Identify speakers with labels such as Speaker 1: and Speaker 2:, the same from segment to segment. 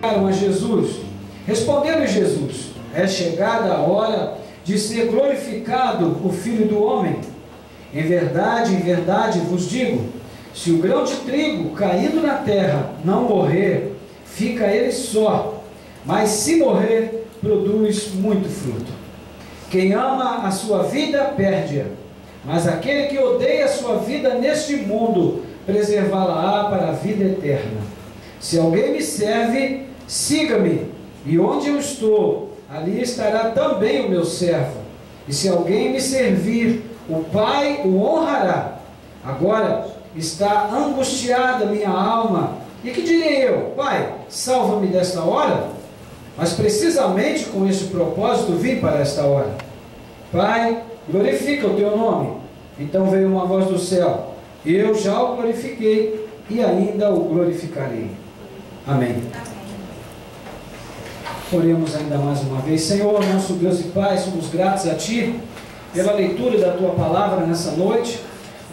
Speaker 1: a Jesus. Respondeu-lhe Jesus: é chegada a hora de ser glorificado o Filho do Homem. Em verdade vos digo, se o grão de trigo caído na terra não morrer, fica ele só, mas se morrer, produz muito fruto. Quem ama a sua vida, perde-a, mas aquele que odeia a sua vida neste mundo, preservá-la-á para a vida eterna. Se alguém me serve, siga-me, e onde eu estou, ali estará também o meu servo. E se alguém me servir, o Pai o honrará. Agora está angustiada minha alma. E que direi eu? Pai, salva-me desta hora? Mas precisamente com este propósito vim para esta hora. Pai, glorifica o teu nome. Então veio uma voz do céu: eu já o glorifiquei e ainda o glorificarei. Amém. Oremos ainda mais uma vez. Senhor, nosso Deus e Pai, somos gratos a Ti pela leitura da Tua Palavra nessa noite.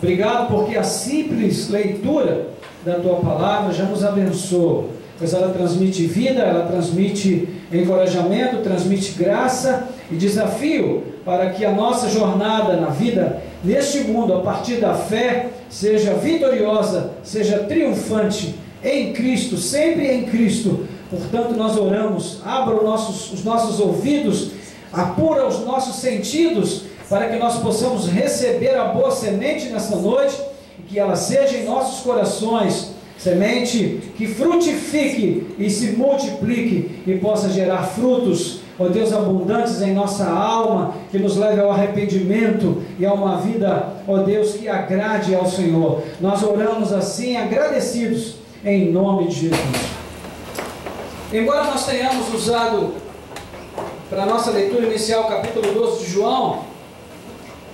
Speaker 1: Obrigado porque a simples leitura da Tua Palavra já nos abençoa, pois ela transmite vida, ela transmite encorajamento, transmite graça e desafio para que a nossa jornada na vida, neste mundo, a partir da fé, seja vitoriosa, seja triunfante em Cristo, sempre em Cristo. Portanto, nós oramos, abra os nossos ouvidos, apura os nossos sentidos, para que nós possamos receber a boa semente nesta noite, e que ela seja em nossos corações, semente que frutifique e se multiplique, e possa gerar frutos, ó Deus, abundantes em nossa alma, que nos leve ao arrependimento e a uma vida, ó Deus, que agrade ao Senhor. Nós oramos assim, agradecidos, em nome de Jesus. Embora nós tenhamos usado para a nossa leitura inicial o capítulo 12 de João,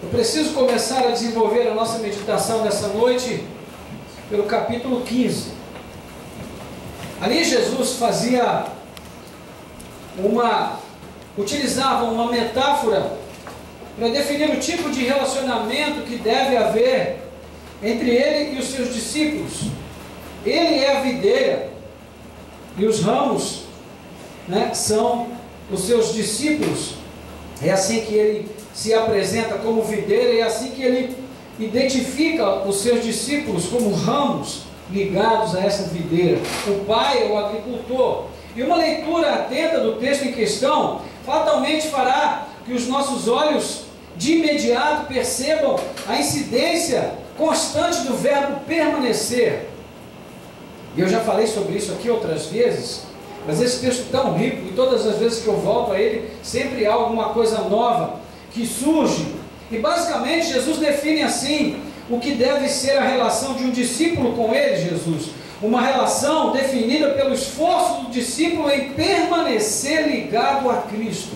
Speaker 1: eu preciso começar a desenvolver a nossa meditação dessa noite pelo capítulo 15. Ali Jesus utilizava uma metáfora para definir o tipo de relacionamento que deve haver entre ele e os seus discípulos. Ele é a videira e os ramos, são os seus discípulos. É assim que ele se apresenta como videira, e é assim que ele identifica os seus discípulos como ramos ligados a essa videira. O Pai é o agricultor. E uma leitura atenta do texto em questão fatalmente fará que os nossos olhos de imediato percebam a incidência constante do verbo permanecer. E eu já falei sobre isso aqui outras vezes, mas esse texto é tão rico, e todas as vezes que eu volto a ele, sempre há alguma coisa nova que surge. E basicamente Jesus define assim o que deve ser a relação de um discípulo com ele, Jesus. Uma relação definida pelo esforço do discípulo em permanecer ligado a Cristo.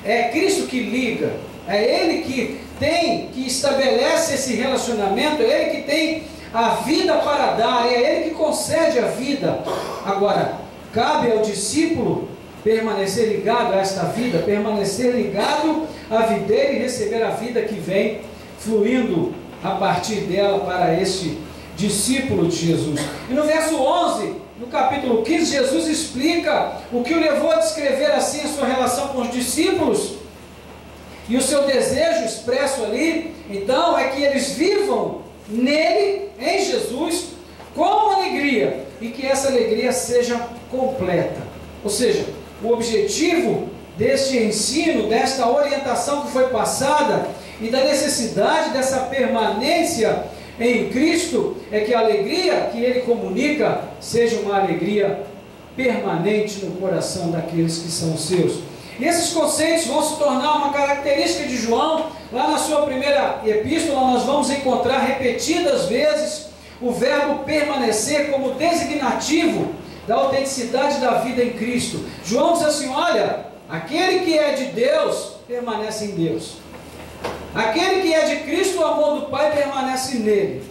Speaker 1: É Cristo que liga, é Ele que estabelece esse relacionamento, é Ele que tem a vida para dar, é Ele que concede a vida. Agora, cabe ao discípulo permanecer ligado a esta vida, permanecer ligado à videira e receber a vida que vem fluindo a partir dela para este discípulo de Jesus. E no verso 11, no capítulo 15, Jesus explica o que o levou a descrever assim a sua relação com os discípulos, e o seu desejo expresso ali, então, é que eles vivam nele, em Jesus, com alegria, e que essa alegria seja completa. Ou seja, o objetivo deste ensino, desta orientação que foi passada, e da necessidade dessa permanência em Cristo, é que a alegria que Ele comunica seja uma alegria permanente no coração daqueles que são seus. E esses conceitos vão se tornar uma característica de João. Lá na sua primeira epístola nós vamos encontrar repetidas vezes o verbo permanecer como designativo da autenticidade da vida em Cristo. João diz assim: olha, aquele que é de Deus permanece em Deus. Aquele que é de Cristo, o amor do Pai permanece nele.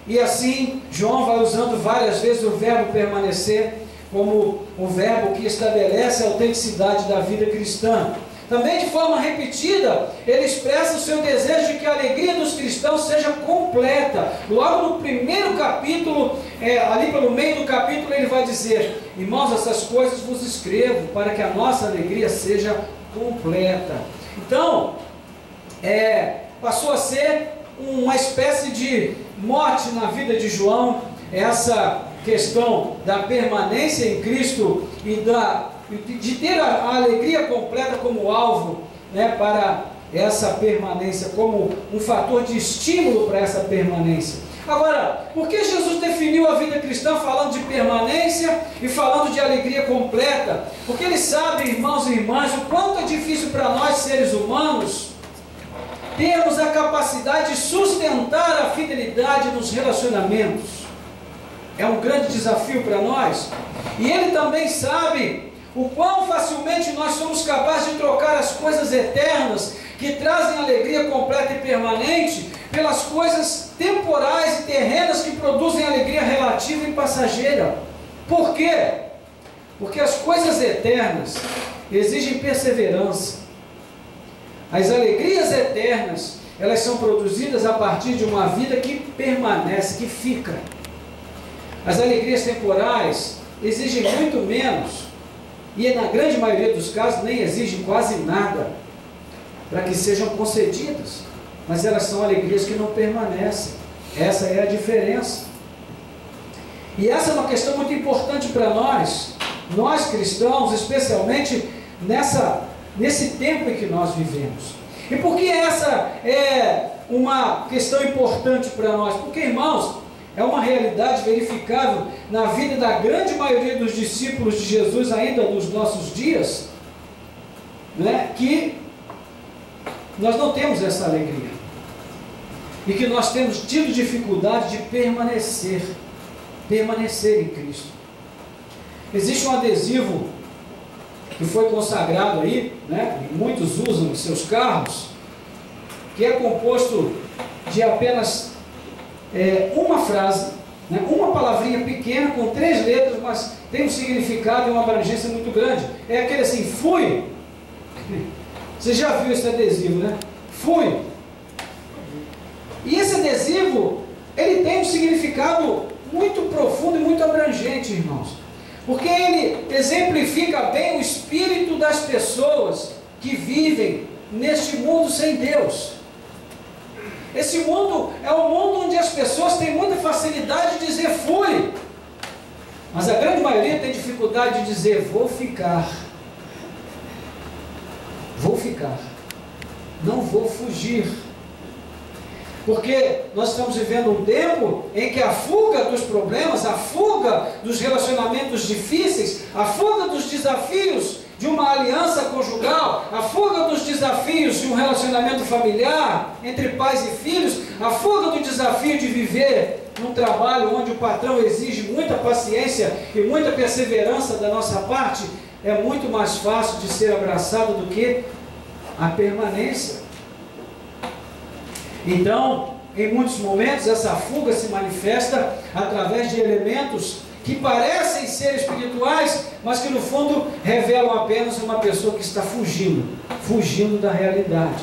Speaker 1: E assim, João vai usando várias vezes o verbo permanecer como o verbo que estabelece a autenticidade da vida cristã. Também de forma repetida, ele expressa o seu desejo de que a alegria dos cristãos seja completa. Logo no primeiro capítulo, ali pelo meio do capítulo, ele vai dizer: irmãos, essas coisas vos escrevo para que a nossa alegria seja completa. Então, passou a ser uma espécie de mote na vida de João, essa questão da permanência em Cristo e de ter a alegria completa como alvo, né, para essa permanência, como um fator de estímulo para essa permanência. Agora, por que Jesus definiu a vida cristã falando de permanência e falando de alegria completa? Porque ele sabe, irmãos e irmãs, o quanto é difícil para nós, seres humanos, termos a capacidade de sustentar a fidelidade nos relacionamentos. É um grande desafio para nós. E ele também sabe o quão facilmente nós somos capazes de trocar as coisas eternas, que trazem alegria completa e permanente, pelas coisas temporais e terrenas que produzem alegria relativa e passageira. Por quê? Porque as coisas eternas exigem perseverança. As alegrias eternas, elas são produzidas a partir de uma vida que permanece, que fica. As alegrias temporais exigem muito menos, e na grande maioria dos casos nem exigem quase nada para que sejam concedidas, mas elas são alegrias que não permanecem. Essa é a diferença. E essa é uma questão muito importante para nós cristãos, especialmente nesse tempo em que nós vivemos. E por que essa é uma questão importante para nós? Porque, irmãos, é uma realidade verificável na vida da grande maioria dos discípulos de Jesus ainda nos nossos dias, né, que nós não temos essa alegria e que nós temos tido dificuldade de permanecer em Cristo. Existe um adesivo que foi consagrado aí, né, e muitos usam em seus carros, que é composto de apenas uma frase, né, uma palavrinha pequena com 3 letras, mas tem um significado e uma abrangência muito grande. É aquele assim: fui. Você já viu esse adesivo, né? Fui. E esse adesivo, ele tem um significado muito profundo e muito abrangente, irmãos, porque ele exemplifica bem o espírito das pessoas que vivem neste mundo sem Deus. Esse mundo é um mundo onde as pessoas têm muita facilidade de dizer fui, mas a grande maioria tem dificuldade de dizer vou ficar. Vou ficar, não vou fugir, porque nós estamos vivendo um tempo em que a fuga dos problemas, a fuga dos relacionamentos difíceis, a fuga dos desafios de uma aliança conjugal, a fuga dos desafios de um relacionamento familiar entre pais e filhos, a fuga do desafio de viver num trabalho onde o patrão exige muita paciência e muita perseverança da nossa parte, é muito mais fácil de ser abraçado do que a permanência. Então, em muitos momentos, essa fuga se manifesta através de elementos que parecem ser espirituais, mas que no fundo revelam apenas uma pessoa que está fugindo da realidade.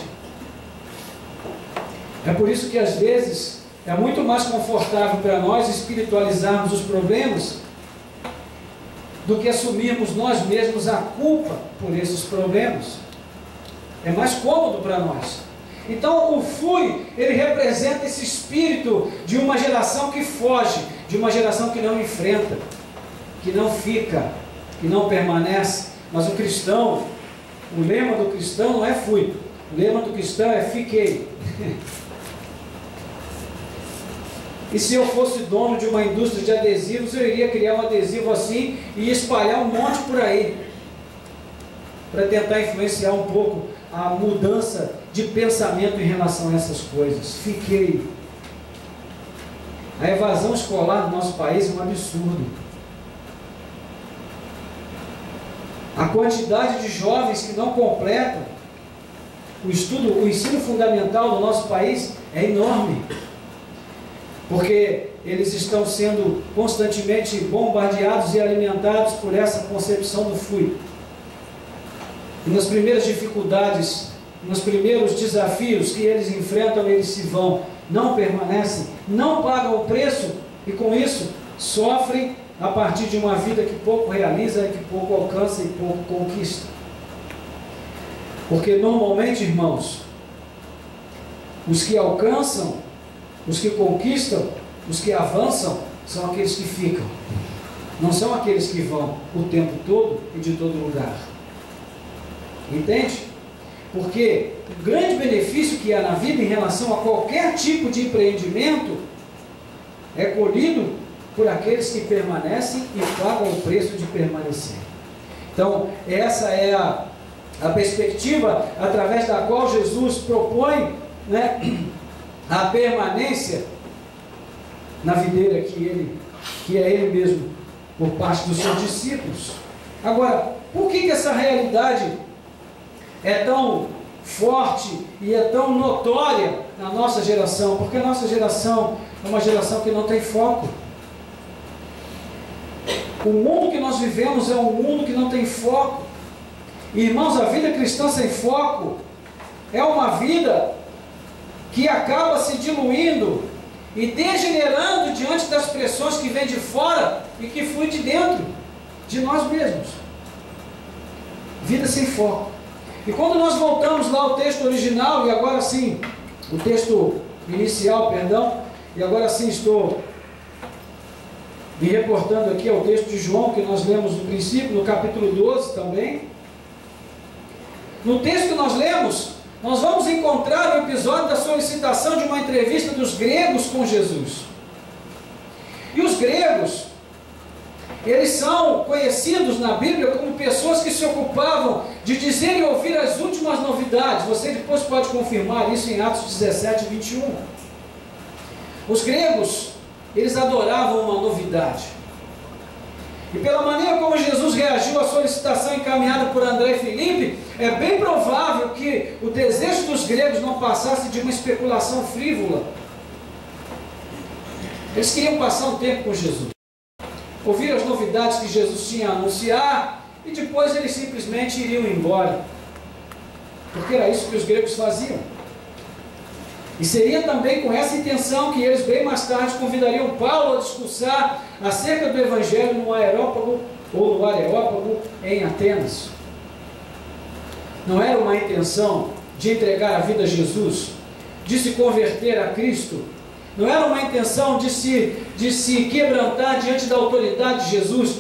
Speaker 1: É por isso que às vezes é muito mais confortável para nós espiritualizarmos os problemas do que assumirmos nós mesmos a culpa por esses problemas. É mais cômodo para nós. Então o fui, ele representa esse espírito de uma geração que foge, de uma geração que não enfrenta, que não fica, que não permanece. Mas o cristão, o lema do cristão não é fui, o lema do cristão é fiquei. E se eu fosse dono de uma indústria de adesivos, eu iria criar um adesivo assim e espalhar um monte por aí, para tentar influenciar um pouco a mudança de pensamento em relação a essas coisas. Fiquei. A evasão escolar no nosso país é um absurdo. A quantidade de jovens que não completam o ensino fundamental no nosso país é enorme, porque eles estão sendo constantemente bombardeados e alimentados por essa concepção do fui. e nas primeiras dificuldades, nos primeiros desafios que eles enfrentam, eles se vão, não permanecem, não pagam o preço, e com isso sofrem a partir de uma vida que pouco realiza, que pouco alcança e pouco conquista. Porque normalmente, irmãos, os que alcançam, os que conquistam, os que avançam, são aqueles que ficam. Não são aqueles que vão o tempo todo e de todo lugar. Entende? Porque o grande benefício que há na vida em relação a qualquer tipo de empreendimento é colhido por aqueles que permanecem e pagam o preço de permanecer. Então, essa é a perspectiva através da qual Jesus propõe, né, a permanência na videira que é Ele mesmo, por parte dos seus discípulos. Agora, por que essa realidade é tão forte e é tão notória na nossa geração? Porque a nossa geração é uma geração que não tem foco. O mundo que nós vivemos é um mundo que não tem foco. Irmãos, a vida cristã sem foco é uma vida que acaba se diluindo e degenerando diante das pressões que vêm de fora e que fluem de dentro de nós mesmos. Vida sem foco. E quando nós voltamos lá ao texto original, e agora sim, o texto inicial, perdão, e agora sim estou me reportando aqui ao texto de João, que nós lemos no princípio, no capítulo 12 também. No texto que nós lemos, nós vamos encontrar o episódio da solicitação de uma entrevista dos gregos com Jesus. E os gregos, eles são conhecidos na Bíblia como pessoas que se ocupavam de dizer e ouvir as últimas novidades. Você depois pode confirmar isso em Atos 17, 21. Os gregos, eles adoravam uma novidade. E pela maneira como Jesus reagiu à solicitação encaminhada por André e Filipe, é bem provável que o desejo dos gregos não passasse de uma especulação frívola. Eles queriam passar um tempo com Jesus, ouvir as novidades que Jesus tinha a anunciar, e depois eles simplesmente iriam embora. Porque era isso que os gregos faziam. E seria também com essa intenção que eles bem mais tarde convidariam Paulo a discursar acerca do Evangelho no Areópago ou no Areópago em Atenas. Não era uma intenção de entregar a vida a Jesus, de se converter a Cristo. Não era uma intenção de se quebrantar diante da autoridade de Jesus.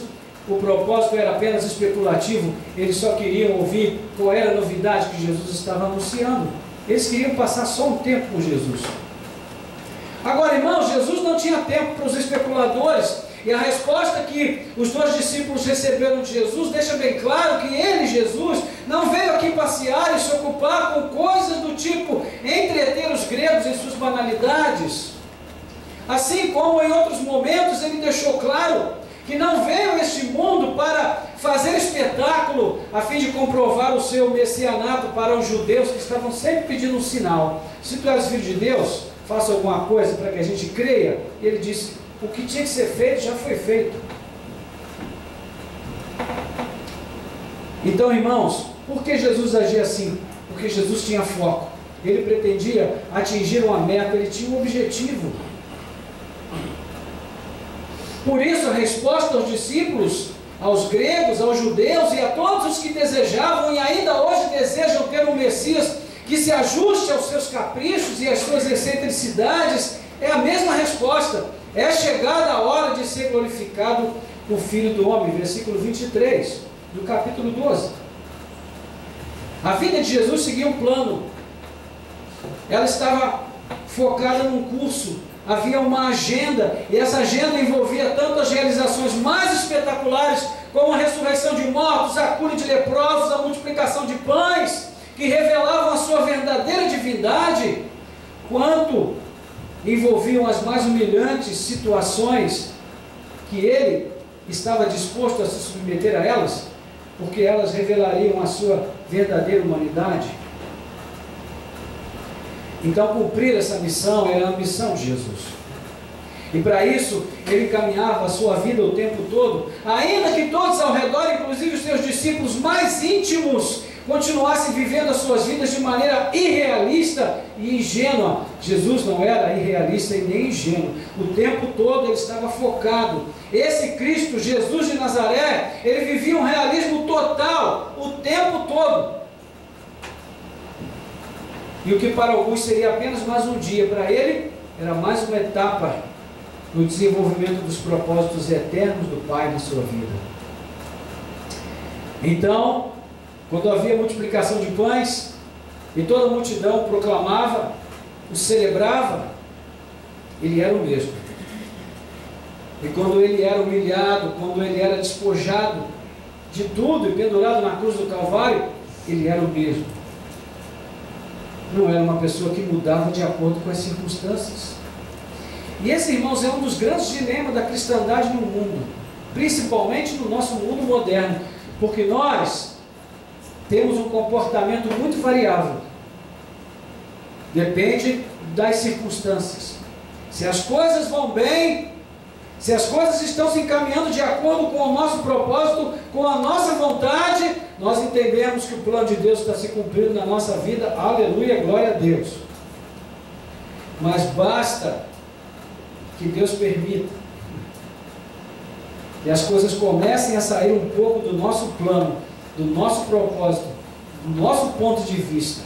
Speaker 1: O propósito era apenas especulativo. Eles só queriam ouvir qual era a novidade que Jesus estava anunciando. Eles queriam passar só um tempo com Jesus. Agora, irmãos, Jesus não tinha tempo para os especuladores. E a resposta que os dois discípulos receberam de Jesus deixa bem claro que ele, Jesus, não veio aqui passear e se ocupar com coisas do tipo entreter os gregos em suas banalidades. Assim como em outros momentos ele deixou claro que não veio a este mundo para fazer espetáculo a fim de comprovar o seu messianato para os judeus que estavam sempre pedindo um sinal. Se tu és filho de Deus, faça alguma coisa para que a gente creia. E ele disse, o que tinha que ser feito já foi feito. Então, irmãos, por que Jesus agia assim? Porque Jesus tinha foco. Ele pretendia atingir uma meta, ele tinha um objetivo. Por isso, a resposta aos discípulos, aos gregos, aos judeus e a todos os que desejavam e ainda hoje desejam ter um Messias que se ajuste aos seus caprichos e às suas excentricidades, é a mesma resposta. É chegada a hora de ser glorificado o Filho do Homem, versículo 23 do capítulo 12. A vida de Jesus seguia um plano. Ela estava focada num curso. Havia uma agenda, e essa agenda envolvia tanto as realizações mais espetaculares, como a ressurreição de mortos, a cura de leprosos, a multiplicação de pães, que revelavam a sua verdadeira divindade, quanto envolviam as mais humilhantes situações, que ele estava disposto a se submeter a elas, porque elas revelariam a sua verdadeira humanidade. Então, cumprir essa missão era a missão de Jesus. E para isso, ele caminhava a sua vida o tempo todo, ainda que todos ao redor, inclusive os seus discípulos mais íntimos, continuassem vivendo as suas vidas de maneira irrealista e ingênua. Jesus não era irrealista e nem ingênuo. O tempo todo ele estava focado. Esse Cristo, Jesus de Nazaré, ele vivia um realismo total, o tempo todo. E o que para alguns seria apenas mais um dia, para ele era mais uma etapa no desenvolvimento dos propósitos eternos do Pai na sua vida. Então, quando havia multiplicação de pães, e toda a multidão proclamava, o celebrava, ele era o mesmo. E quando ele era humilhado, quando ele era despojado de tudo e pendurado na cruz do Calvário, ele era o mesmo. Não era uma pessoa que mudava de acordo com as circunstâncias. E esse, irmãos, é um dos grandes dilemas da cristandade no mundo, principalmente no nosso mundo moderno, porque nós temos um comportamento muito variável. Depende das circunstâncias. Se as coisas vão bem, se as coisas estão se encaminhando de acordo com o nosso propósito, com a nossa vontade, nós entendemos que o plano de Deus está se cumprindo na nossa vida. Aleluia, glória a Deus. Mas basta que Deus permita que as coisas comecem a sair um pouco do nosso plano, do nosso propósito, do nosso ponto de vista,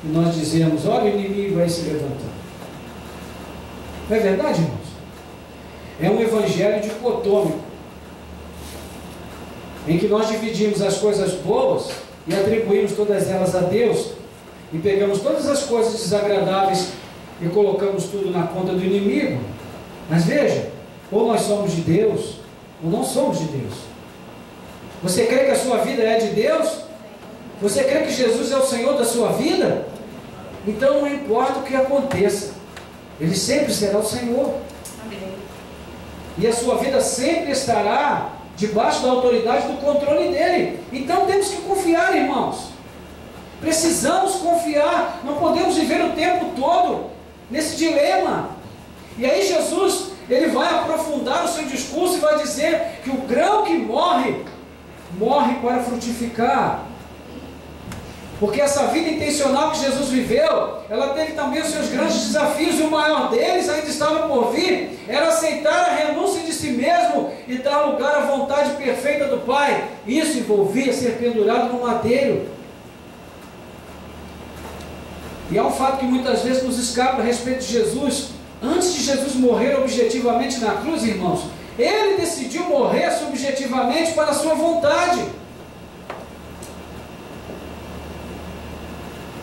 Speaker 1: e nós dizemos: olha, o inimigo aí se levantando. Não é verdade, irmãos? É um evangelho dicotômico, em que nós dividimos as coisas boas e atribuímos todas elas a Deus, e pegamos todas as coisas desagradáveis e colocamos tudo na conta do inimigo. Mas veja, ou nós somos de Deus, ou não somos de Deus. Você crê que a sua vida é de Deus? Você crê que Jesus é o Senhor da sua vida? Então não importa o que aconteça, Ele sempre será o Senhor. Amém. E a sua vida sempre estará debaixo da autoridade do controle dEle. Então temos que confiar, irmãos. Precisamos confiar. Não podemos viver o tempo todo nesse dilema. E aí Jesus, ele vai aprofundar o seu discurso e vai dizer que o grão que morre, morre para frutificar. Porque essa vida intencional que Jesus viveu, ela teve também os seus grandes desafios, e o maior deles ainda estava por vir, era aceitar a renúncia de si mesmo e dar lugar à vontade perfeita do Pai. Isso envolvia ser pendurado no madeiro. E há um fato que muitas vezes nos escapa a respeito de Jesus. Antes de Jesus morrer objetivamente na cruz, irmãos, Ele decidiu morrer subjetivamente para a sua vontade.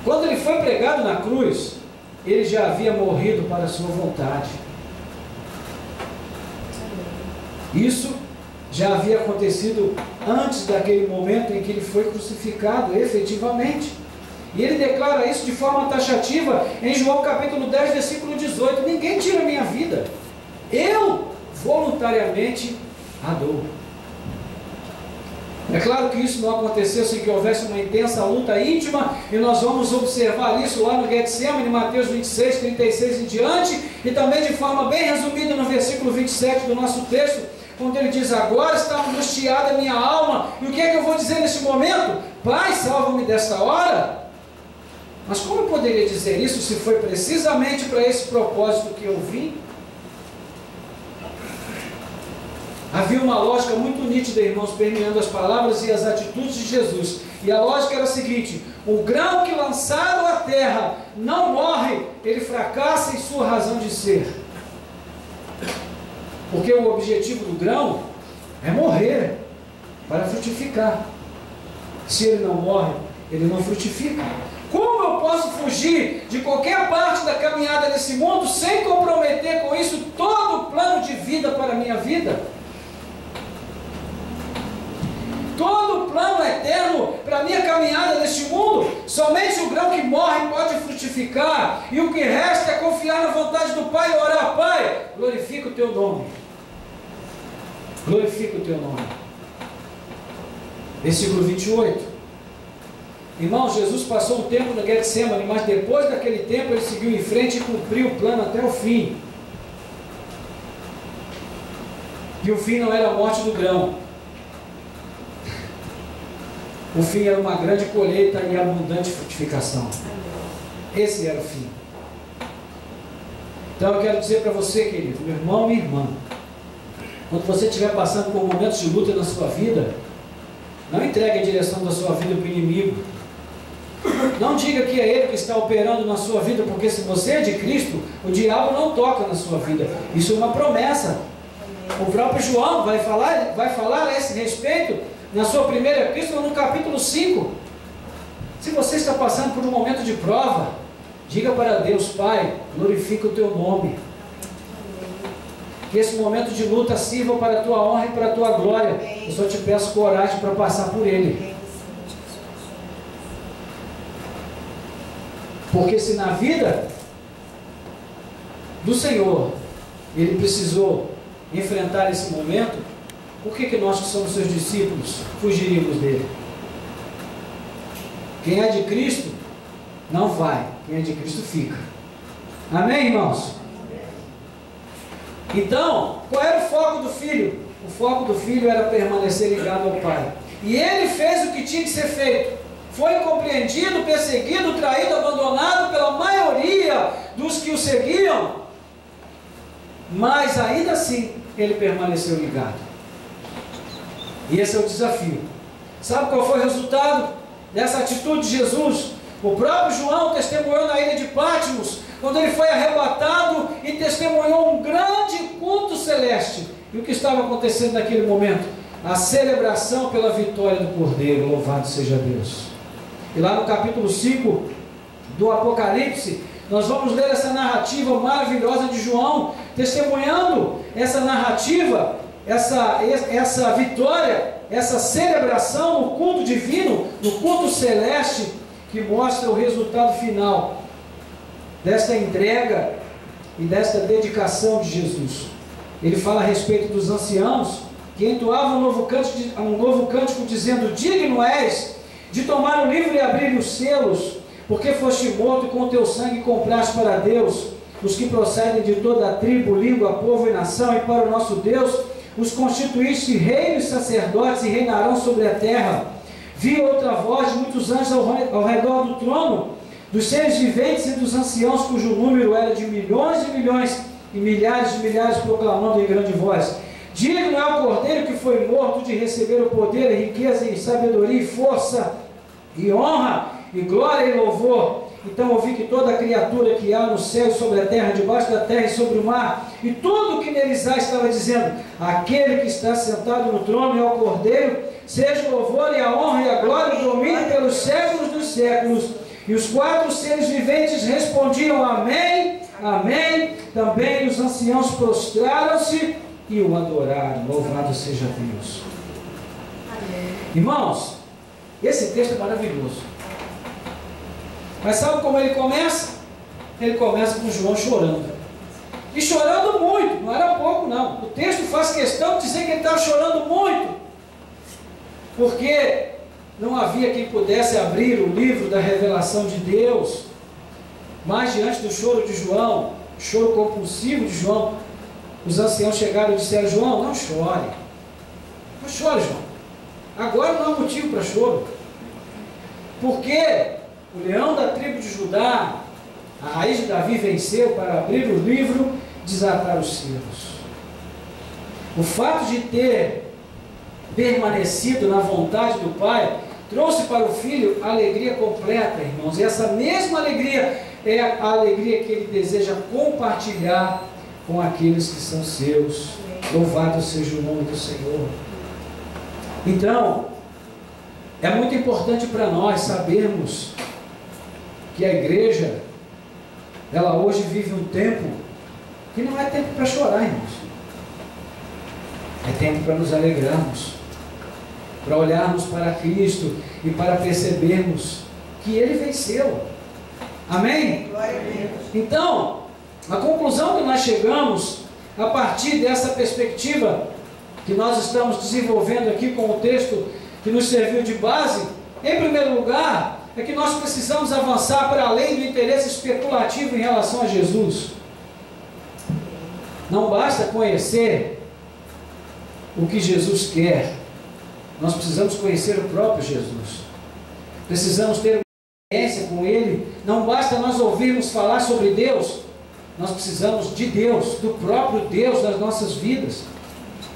Speaker 1: Quando Ele foi pregado na cruz, Ele já havia morrido para a sua vontade. Isso já havia acontecido antes daquele momento em que Ele foi crucificado, efetivamente. E Ele declara isso de forma taxativa em João capítulo 10, versículo 18. Ninguém tira a minha vida, eu voluntariamente a dou. É claro que isso não aconteceu sem que houvesse uma intensa luta íntima, e nós vamos observar isso lá no Getsemane, em Mateus 26, 36 em diante, e também de forma bem resumida no versículo 27 do nosso texto, quando ele diz: agora está angustiada a minha alma, e o que é que eu vou dizer nesse momento? Pai, salva-me desta hora. Mas como eu poderia dizer isso se foi precisamente para esse propósito que eu vim? Havia uma lógica muito nítida, irmãos, permeando as palavras e as atitudes de Jesus. E a lógica era a seguinte: o grão que lançado à terra não morre, ele fracassa em sua razão de ser. Porque o objetivo do grão é morrer para frutificar. Se ele não morre, ele não frutifica. Como eu posso fugir de qualquer parte da caminhada desse mundo sem comprometer com isso todo o plano de vida para a minha vida? Todo o plano eterno para a minha caminhada neste mundo? Somente o grão que morre pode frutificar, e o que resta é confiar na vontade do Pai e orar: Pai, glorifica o Teu nome. Glorifica o Teu nome. Versículo 28. Irmãos, Jesus passou um tempo no Getsemane, mas depois daquele tempo ele seguiu em frente e cumpriu o plano até o fim. E o fim não era a morte do grão. O fim era uma grande colheita e abundante frutificação. Esse era o fim. Então eu quero dizer para você, querido, meu irmão, minha irmã, quando você estiver passando por momentos de luta na sua vida, não entregue a direção da sua vida para o inimigo. Não diga que é ele que está operando na sua vida, porque se você é de Cristo, o diabo não toca na sua vida. Isso é uma promessa. O próprio João vai falar a esse respeito na sua primeira epístola, no capítulo 5. Se você está passando por um momento de prova, diga para Deus: Pai, glorifica o teu nome. Que esse momento de luta sirva para a tua honra e para a tua glória. Eu só te peço coragem para passar por ele. Porque se na vida do Senhor ele precisou enfrentar esse momento, por que nós que somos seus discípulos fugiríamos dele? Quem é de Cristo não vai, quem é de Cristo fica. Amém, irmãos? Então, qual era o foco do filho? O foco do filho era permanecer ligado ao Pai. E ele fez o que tinha que ser feito. Foi incompreendido, perseguido, traído, abandonado pela maioria dos que o seguiam, mas ainda assim ele permaneceu ligado. E esse é o desafio. Sabe qual foi o resultado dessa atitude de Jesus? O próprio João testemunhou na ilha de Patmos, quando ele foi arrebatado e testemunhou um grande culto celeste. E o que estava acontecendo naquele momento? A celebração pela vitória do Cordeiro. Louvado seja Deus. E lá no capítulo 5 do Apocalipse, nós vamos ler essa narrativa maravilhosa de João, testemunhando essa narrativa, essa vitória, essa celebração no culto divino, no culto celeste, que mostra o resultado final desta entrega e desta dedicação de Jesus. Ele fala a respeito dos anciãos, que entoavam um novo cântico dizendo: digno és de tomar o livro e abrir os selos, porque foste morto e com o teu sangue compraste para Deus os que procedem de toda a tribo, língua, povo e nação, e para o nosso Deus os constituíste reis e sacerdotes e reinarão sobre a terra. Vi outra voz de muitos anjos ao redor do trono, dos seres viventes e dos anciãos, cujo número era de milhões e milhares de milhares, proclamando em grande voz: digno é o Cordeiro que foi morto de receber o poder, e riqueza, e sabedoria, e força, e honra, e glória, e louvor. Então ouvi que toda criatura que há no céu e sobre a terra, debaixo da terra e sobre o mar, e tudo o que neles há, estava dizendo: aquele que está sentado no trono é o Cordeiro, seja o louvor e a honra e a glória e o domínio pelos séculos dos séculos. E os 4 seres viventes respondiam: amém, amém. Também os anciãos prostraram-se e o adoraram. Louvado seja Deus. Amém. Irmãos, esse texto é maravilhoso. Mas sabe como ele começa? Ele começa com João chorando. E chorando muito, não era pouco não. O texto faz questão de dizer que ele estava chorando muito, porque não havia quem pudesse abrir o livro da revelação de Deus. Mas diante do choro de João, choro compulsivo de João, os anciãos chegaram e disseram: João, não chore. Não chore, João. Agora não há motivo para choro. Porque o leão da tribo de Judá, a raiz de Davi, venceu para abrir o livro, desatar os selos. O fato de ter permanecido na vontade do Pai trouxe para o Filho alegria completa, irmãos. E essa mesma alegria é a alegria que Ele deseja compartilhar com aqueles que são seus. Louvado seja o nome do Senhor. Então, é muito importante para nós sabermos que a igreja, ela hoje vive um tempo que não é tempo para chorar, irmãos. É tempo para nos alegrarmos, para olharmos para Cristo e para percebermos que Ele venceu. Amém? Glória a Deus. Então, a conclusão que nós chegamos a partir dessa perspectiva que nós estamos desenvolvendo aqui com o texto que nos serviu de base, em primeiro lugar, é que nós precisamos avançar para além do interesse especulativo em relação a Jesus. Não basta conhecer o que Jesus quer, Nós precisamos conhecer o próprio Jesus. Precisamos ter uma experiência com Ele. Não basta nós ouvirmos falar sobre Deus. Nós precisamos de Deus, do próprio Deus nas nossas vidas.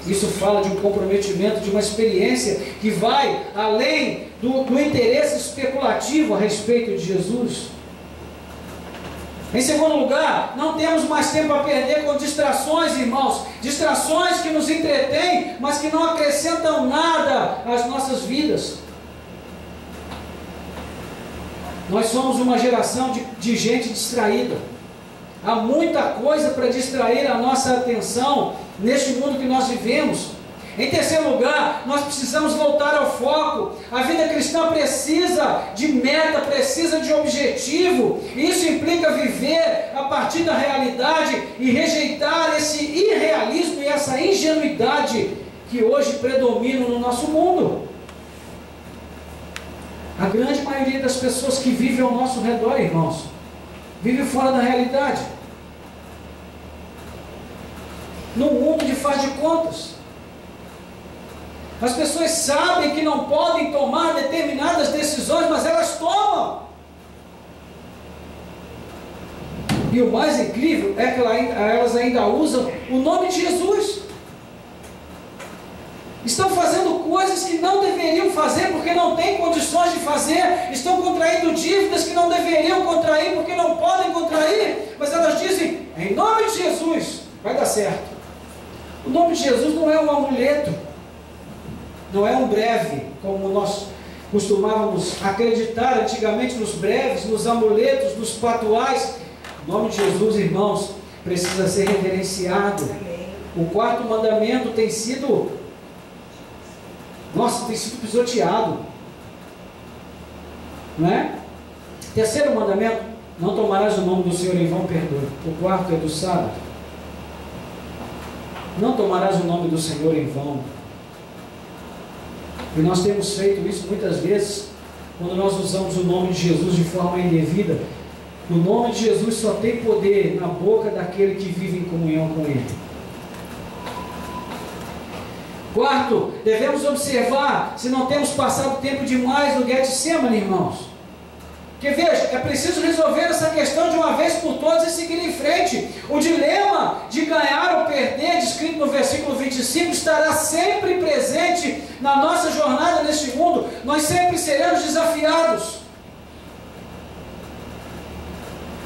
Speaker 1: Isso fala de um comprometimento, de uma experiência que vai além do interesse especulativo a respeito de Jesus. Em segundo lugar, não temos mais tempo a perder com distrações, irmãos. Distrações que nos entretêm, mas que não acrescentam nada às nossas vidas. Nós somos uma geração de gente distraída. Há muita coisa para distrair a nossa atenção neste mundo que nós vivemos. Em terceiro lugar, nós precisamos voltar ao foco. A vida cristã precisa de meta, precisa de objetivo. Isso implica viver a partir da realidade e rejeitar esse irrealismo e essa ingenuidade que hoje predominam no nosso mundo. A grande maioria das pessoas que vivem ao nosso redor, irmãos, vive fora da realidade. Num mundo de faz de contas. As pessoas sabem que não podem tomar determinadas decisões, mas elas tomam. E o mais incrível é que elas ainda usam o nome de Jesus. Estão fazendo coisas que não deveriam fazer porque não têm condições de fazer. Estão contraindo dívidas que não deveriam contrair porque não podem contrair. Mas elas dizem, em nome de Jesus, vai dar certo. O nome de Jesus não é um amuleto. Não é um breve, como nós costumávamos acreditar antigamente nos breves, nos amuletos, nos patuais. O nome de Jesus, irmãos, precisa ser reverenciado. O quarto mandamento tem sido pisoteado. Não é? Terceiro mandamento, não tomarás o nome do Senhor em vão, perdoa. O quarto é do sábado. Não tomarás o nome do Senhor em vão. E nós temos feito isso muitas vezes, quando nós usamos o nome de Jesus de forma indevida. O nome de Jesus só tem poder na boca daquele que vive em comunhão com Ele. Quarto, devemos observar se não temos passado tempo demais no Getsemane, irmãos. Porque veja, é preciso resolver essa questão de uma vez por todas e seguir em frente. O dilema de ganhar ou perder, descrito no versículo 25, estará sempre presente na nossa jornada neste mundo. Nós sempre seremos desafiados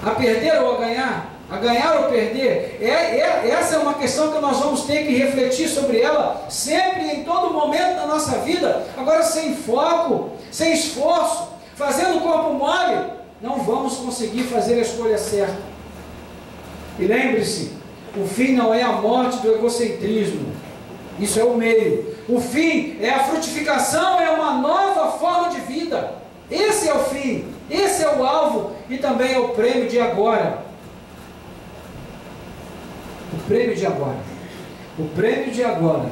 Speaker 1: a perder ou a ganhar. A ganhar ou perder. Essa é uma questão que nós vamos ter que refletir sobre ela sempre, em todo momento da nossa vida. Agora, sem foco, sem esforço, fazendo o corpo mole, não vamos conseguir fazer a escolha certa. E lembre-se, o fim não é a morte do egocentrismo. Isso é o meio. O fim é a frutificação, é uma nova forma de vida. Esse é o fim, esse é o alvo e também é o prêmio de agora. O prêmio de agora. O prêmio de agora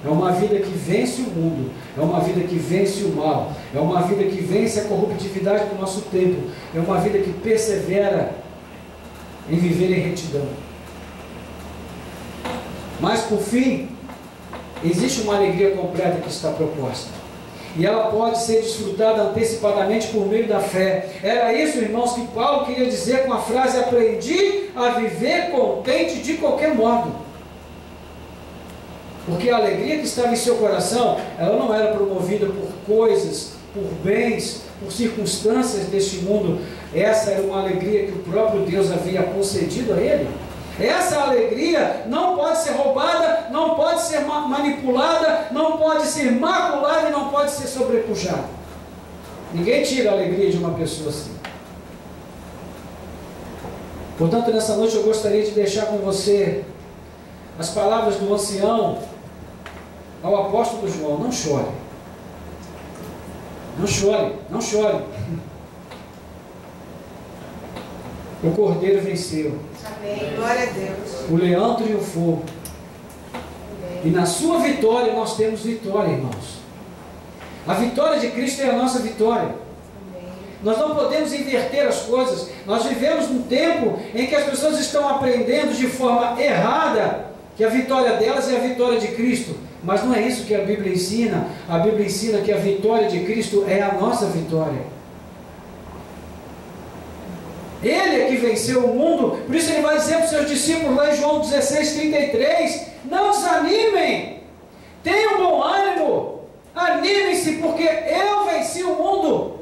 Speaker 1: é uma vida que vence o mundo, é uma vida que vence o mal, é uma vida que vence a corruptividade do nosso tempo, é uma vida que persevera em viver em retidão. Mas por fim, existe uma alegria completa que está proposta. E ela pode ser desfrutada antecipadamente por meio da fé. Era isso, irmãos, que Paulo queria dizer com a frase: aprendi a viver contente de qualquer modo. Porque a alegria que estava em seu coração, ela não era promovida por coisas, por bens, por circunstâncias deste mundo. Essa era uma alegria que o próprio Deus havia concedido a ele. Essa alegria não pode ser roubada, não pode ser manipulada, não pode ser maculada e não pode ser sobrepujada. Ninguém tira a alegria de uma pessoa assim. Portanto, nessa noite eu gostaria de deixar com você as palavras do ancião ao apóstolo João: não chore. Não chore, não chore. O Cordeiro venceu.
Speaker 2: Amém. Glória a Deus.
Speaker 1: O leão triunfou. Amém. E na sua vitória nós temos vitória, irmãos. A vitória de Cristo é a nossa vitória. Amém. Nós não podemos inverter as coisas. Nós vivemos num tempo em que as pessoas estão aprendendo de forma errada que a vitória delas é a vitória de Cristo, mas não é isso que a Bíblia ensina. A Bíblia ensina que a vitória de Cristo é a nossa vitória. Ele é que venceu o mundo. Por isso ele vai dizer para os seus discípulos lá em João 16:33, não desanimem, tenham bom ânimo, animem-se, porque eu venci o mundo.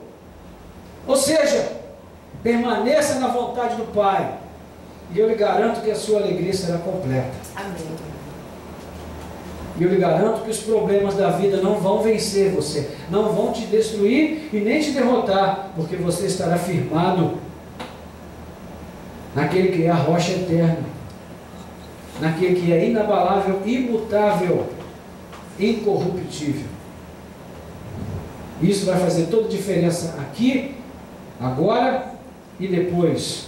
Speaker 1: Ou seja, permaneça na vontade do Pai, e eu lhe garanto que a sua alegria será completa.
Speaker 2: Amém.
Speaker 1: E eu lhe garanto que os problemas da vida não vão vencer você, não vão te destruir e nem te derrotar, porque você estará firmado naquele que é a rocha eterna, naquele que é inabalável, imutável, incorruptível. Isso vai fazer toda a diferença aqui, agora e depois,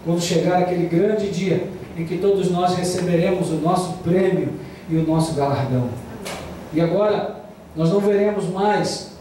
Speaker 1: quando chegar aquele grande dia em que todos nós receberemos o nosso prêmio e o nosso galardão. E agora nós não veremos mais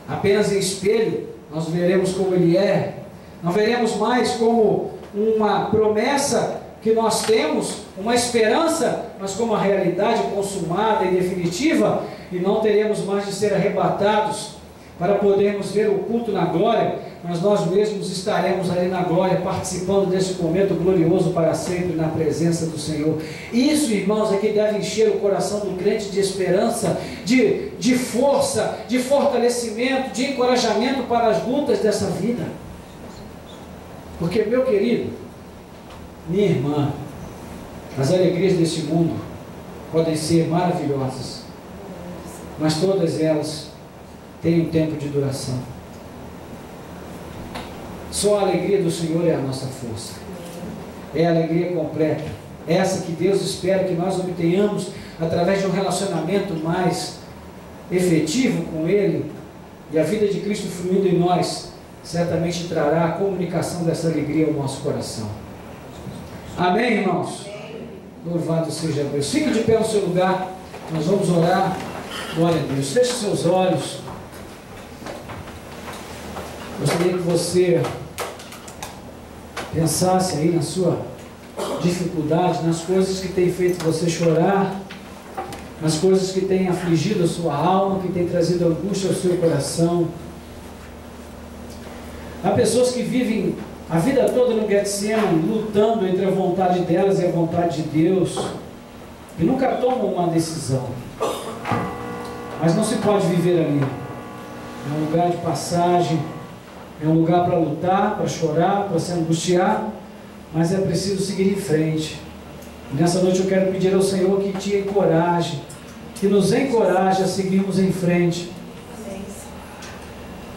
Speaker 1: apenas em espelho, nós veremos como Ele é. Não veremos mais como uma promessa que nós temos, uma esperança, mas como a realidade consumada e definitiva, e não teremos mais de ser arrebatados para podermos ver o culto na glória, mas nós mesmos estaremos ali na glória, participando desse momento glorioso para sempre na presença do Senhor. Isso, irmãos, é que deve encher o coração do crente de esperança, de força, de fortalecimento, de encorajamento para as lutas dessa vida. Porque, meu querido, minha irmã, as alegrias desse mundo podem ser maravilhosas, mas todas elas têm um tempo de duração. Só a alegria do Senhor é a nossa força, é a alegria completa, essa que Deus espera que nós obtenhamos através de um relacionamento mais efetivo com Ele, e a vida de Cristo fluindo em nós certamente trará a comunicação dessa alegria ao nosso coração. Amém, irmãos? Louvado seja Deus. Fique de pé no seu lugar, nós vamos orar. Glória a Deus. Feche seus olhos. Gostaria que você pensasse aí na sua dificuldade, nas coisas que têm feito você chorar, nas coisas que têm afligido a sua alma, que têm trazido angústia ao seu coração. Há pessoas que vivem a vida toda no Getsemane, lutando entre a vontade delas e a vontade de Deus, e nunca tomam uma decisão. Mas não se pode viver ali. É um lugar de passagem, é um lugar para lutar, para chorar, para se angustiar, mas é preciso seguir em frente. E nessa noite eu quero pedir ao Senhor que te encoraje, que nos encoraje a seguirmos em frente.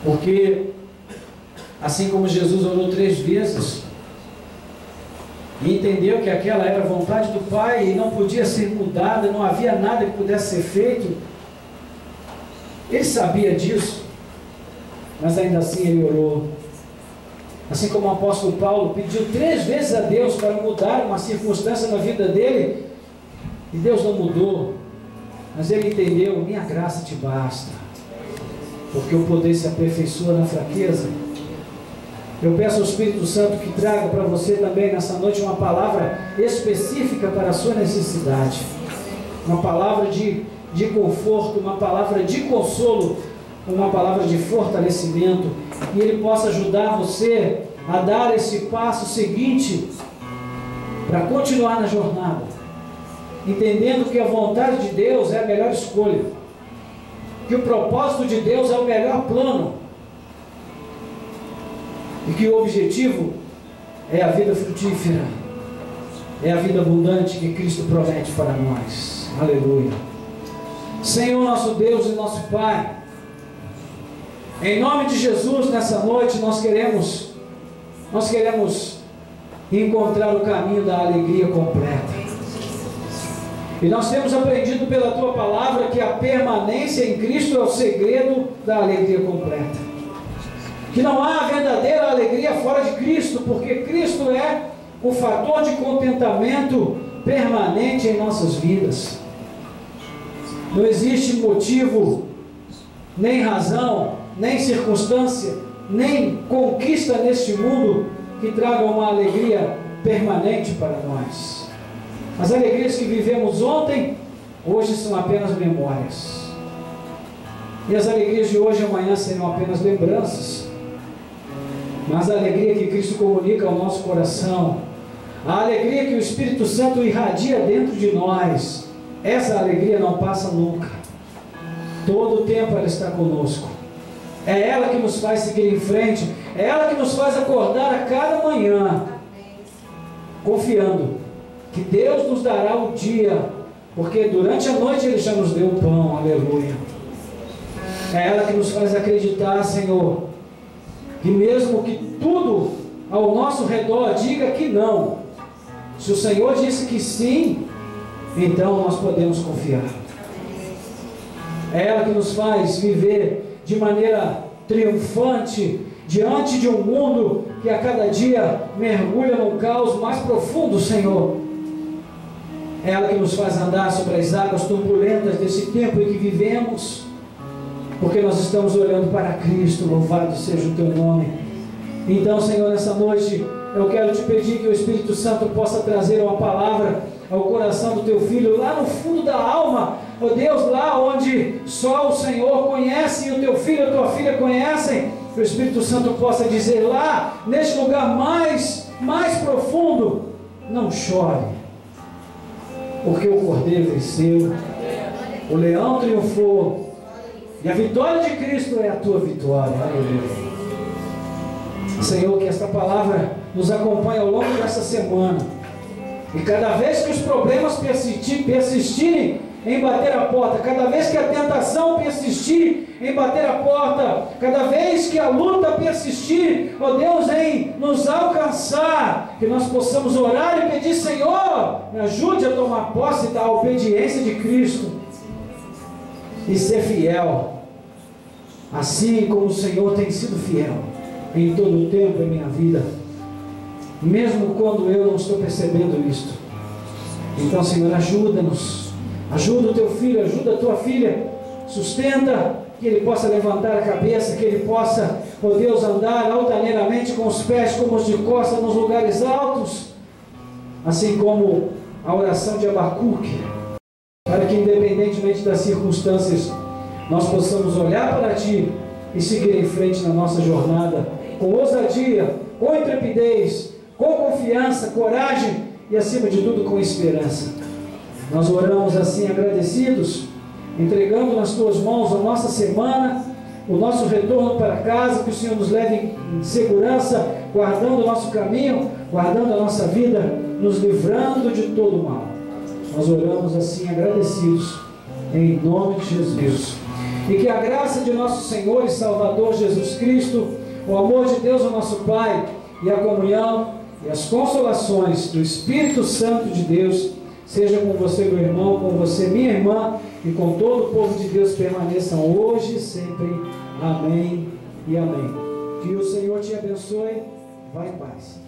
Speaker 1: Porque assim como Jesus orou 3 vezes e entendeu que aquela era a vontade do Pai e não podia ser mudada, não havia nada que pudesse ser feito, ele sabia disso, mas ainda assim ele orou. Assim como o apóstolo Paulo pediu 3 vezes a Deus para mudar uma circunstância na vida dele, e Deus não mudou, mas ele entendeu: minha graça te basta, porque o poder se aperfeiçoa na fraqueza. Eu peço ao Espírito Santo que traga para você também nessa noite uma palavra específica para a sua necessidade, uma palavra de conforto, uma palavra de consolo, uma palavra de fortalecimento, e Ele possa ajudar você a dar esse passo seguinte para continuar na jornada, entendendo que a vontade de Deus é a melhor escolha, que o propósito de Deus é o melhor plano, e que o objetivo é a vida frutífera, é a vida abundante que Cristo promete para nós. Aleluia. Senhor nosso Deus e nosso Pai, em nome de Jesus, nessa noite nós queremos encontrar o caminho da alegria completa. E nós temos aprendido pela Tua Palavra que a permanência em Cristo é o segredo da alegria completa. Que não há verdadeira alegria fora de Cristo, porque Cristo é o fator de contentamento permanente em nossas vidas. Não existe motivo, nem razão, nem circunstância, nem conquista neste mundo que traga uma alegria permanente para nós. As alegrias que vivemos ontem, hoje são apenas memórias. E as alegrias de hoje e amanhã serão apenas lembranças. Mas a alegria que Cristo comunica ao nosso coração, a alegria que o Espírito Santo irradia dentro de nós, essa alegria não passa nunca. Todo o tempo ela está conosco. É ela que nos faz seguir em frente, é ela que nos faz acordar a cada manhã, confiando que Deus nos dará o dia, porque durante a noite Ele já nos deu o pão, aleluia. É ela que nos faz acreditar, Senhor, que mesmo que tudo ao nosso redor diga que não, se o Senhor disse que sim, então nós podemos confiar. É ela que nos faz viver de maneira triunfante diante de um mundo que a cada dia mergulha num caos mais profundo, Senhor. É ela que nos faz andar sobre as águas turbulentas desse tempo em que vivemos, porque nós estamos olhando para Cristo. Louvado seja o teu nome. Então, Senhor, nessa noite eu quero te pedir que o Espírito Santo possa trazer uma palavra ao coração do teu filho, lá no fundo da alma, ó Deus, lá onde só o Senhor conhece e o teu filho e a tua filha conhecem, que o Espírito Santo possa dizer lá, neste lugar mais profundo: não chore, porque o Cordeiro venceu, o leão triunfou, e a vitória de Cristo é a tua vitória. Aleluia. Senhor, que esta palavra nos acompanhe ao longo dessa semana, e cada vez que os problemas persistirem em bater a porta, cada vez que a tentação persistir em bater a porta, cada vez que a luta persistir, ó Deus, em nos alcançar, que nós possamos orar e pedir: Senhor, me ajude a tomar posse da obediência de Cristo e ser fiel, assim como o Senhor tem sido fiel em todo o tempo em minha vida, mesmo quando eu não estou percebendo isto. Então, Senhor, ajuda-nos, ajuda o teu filho, ajuda a tua filha, sustenta, que ele possa levantar a cabeça, que ele possa, ó Deus, andar altaneiramente com os pés como os de costa nos lugares altos, assim como a oração de Abacuque, para que, independentemente das circunstâncias, nós possamos olhar para Ti e seguir em frente na nossa jornada, com ousadia, com intrepidez, com confiança, coragem e, acima de tudo, com esperança. Nós oramos assim agradecidos, entregando nas Tuas mãos a nossa semana, o nosso retorno para casa, que o Senhor nos leve em segurança, guardando o nosso caminho, guardando a nossa vida, nos livrando de todo o mal. Nós oramos assim agradecidos, em nome de Jesus. E que a graça de nosso Senhor e Salvador Jesus Cristo, o amor de Deus, o nosso Pai, e a comunhão e as consolações do Espírito Santo de Deus seja com você, meu irmão, com você, minha irmã, e com todo o povo de Deus, permaneçam hoje e sempre. Amém e amém. Que o Senhor te abençoe. Vai em paz.